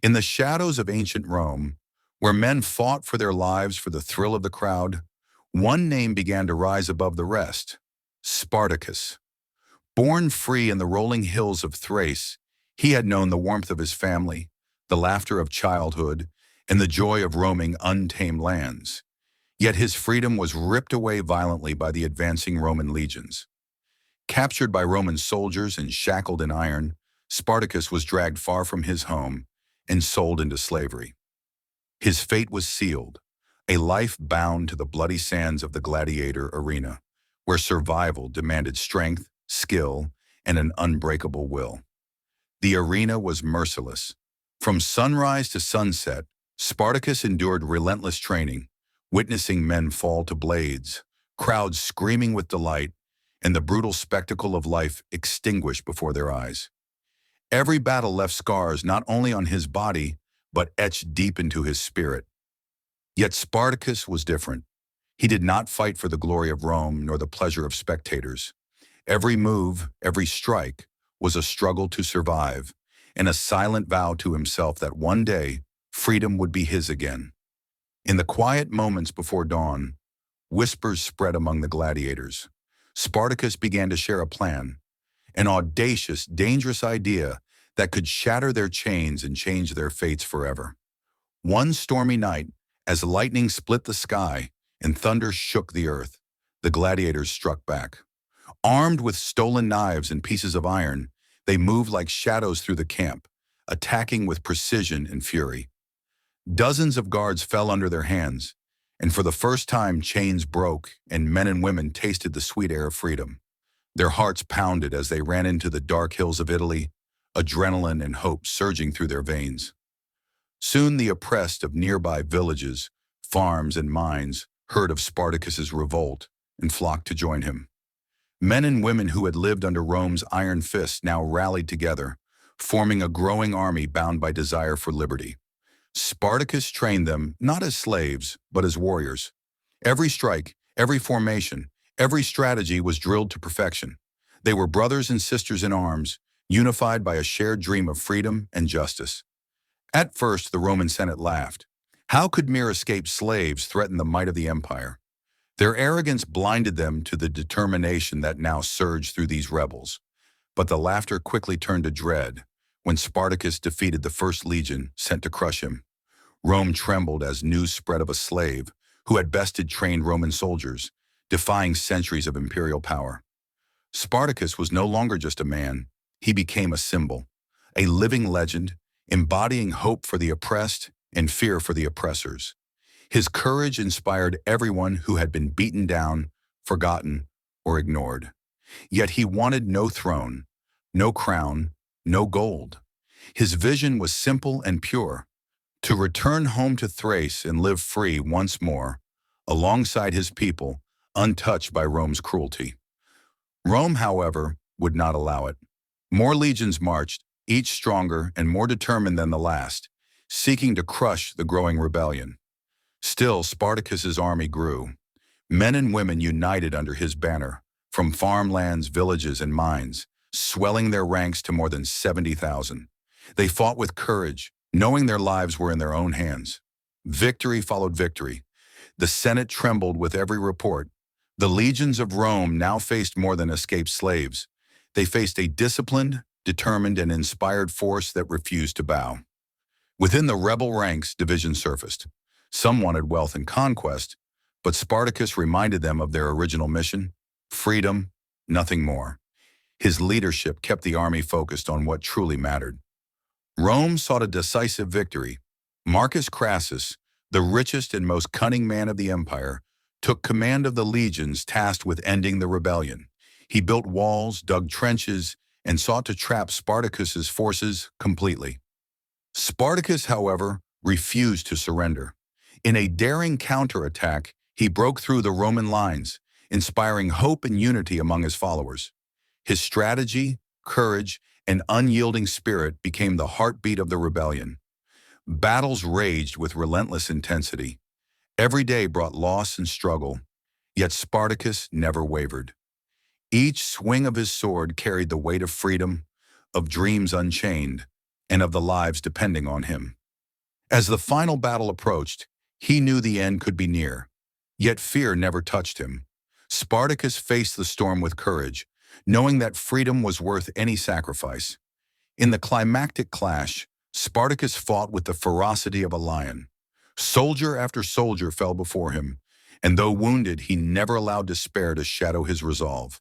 In the shadows of ancient Rome, where men fought for their lives for the thrill of the crowd, one name began to rise above the rest: Spartacus. Born free in the rolling hills of Thrace, he had known the warmth of his family, the laughter of childhood, and the joy of roaming untamed lands. Yet his freedom was ripped away violently by the advancing Roman legions. Captured by Roman soldiers and shackled in iron, Spartacus was dragged far from his home and sold into slavery. His fate was sealed, a life bound to the bloody sands of the Gladiator arena, where survival demanded strength, skill, and an unbreakable will. The arena was merciless. From sunrise to sunset, Spartacus endured relentless training, witnessing men fall to blades, crowds screaming with delight, and the brutal spectacle of life extinguished before their eyes. Every battle left scars not only on his body, but etched deep into his spirit. Yet Spartacus was different. He did not fight for the glory of Rome nor the pleasure of spectators. Every move, every strike, was a struggle to survive, and a silent vow to himself that one day, freedom would be his again. In the quiet moments before dawn, whispers spread among the gladiators. Spartacus began to share a plan, an audacious, dangerous idea that could shatter their chains and change their fates forever. One stormy night, as lightning split the sky and thunder shook the earth, the gladiators struck back. Armed with stolen knives and pieces of iron, they moved like shadows through the camp, attacking with precision and fury. Dozens of guards fell under their hands, and for the first time chains broke and men and women tasted the sweet air of freedom. Their hearts pounded as they ran into the dark hills of Italy, adrenaline and hope surging through their veins. Soon the oppressed of nearby villages, farms, and mines heard of Spartacus's revolt and flocked to join him. Men and women who had lived under Rome's iron fist now rallied together, forming a growing army bound by desire for liberty. Spartacus trained them not as slaves, but as warriors. Every strike, every formation, every strategy was drilled to perfection. They were brothers and sisters in arms, unified by a shared dream of freedom and justice. At first, the Roman Senate laughed. How could mere escaped slaves threaten the might of the empire? Their arrogance blinded them to the determination that now surged through these rebels. But the laughter quickly turned to dread when Spartacus defeated the first legion sent to crush him. Rome trembled as news spread of a slave who had bested trained Roman soldiers, defying centuries of imperial power. Spartacus was no longer just a man. He became a symbol, a living legend, embodying hope for the oppressed and fear for the oppressors. His courage inspired everyone who had been beaten down, forgotten, or ignored. Yet he wanted no throne, no crown, no gold. His vision was simple and pure: to return home to Thrace and live free once more, alongside his people, untouched by Rome's cruelty. Rome, however, would not allow it. More legions marched, each stronger and more determined than the last, seeking to crush the growing rebellion. Still, Spartacus's army grew. Men and women united under his banner, from farmlands, villages, and mines, swelling their ranks to more than 70,000. They fought with courage, knowing their lives were in their own hands. Victory followed victory. The Senate trembled with every report. The legions of Rome now faced more than escaped slaves. They faced a disciplined, determined, and inspired force that refused to bow. Within the rebel ranks, division surfaced. Some wanted wealth and conquest, but Spartacus reminded them of their original mission: freedom, nothing more. His leadership kept the army focused on what truly mattered. Rome sought a decisive victory. Marcus Crassus, the richest and most cunning man of the empire, took command of the legions tasked with ending the rebellion. He built walls, dug trenches, and sought to trap Spartacus's forces completely. Spartacus, however, refused to surrender. In a daring counterattack, he broke through the Roman lines, inspiring hope and unity among his followers. His strategy, courage, and unyielding spirit became the heartbeat of the rebellion. Battles raged with relentless intensity. Every day brought loss and struggle, yet Spartacus never wavered. Each swing of his sword carried the weight of freedom, of dreams unchained, and of the lives depending on him. As the final battle approached, he knew the end could be near. Yet fear never touched him. Spartacus faced the storm with courage, knowing that freedom was worth any sacrifice. In the climactic clash, Spartacus fought with the ferocity of a lion. Soldier after soldier fell before him, and though wounded, he never allowed despair to shadow his resolve.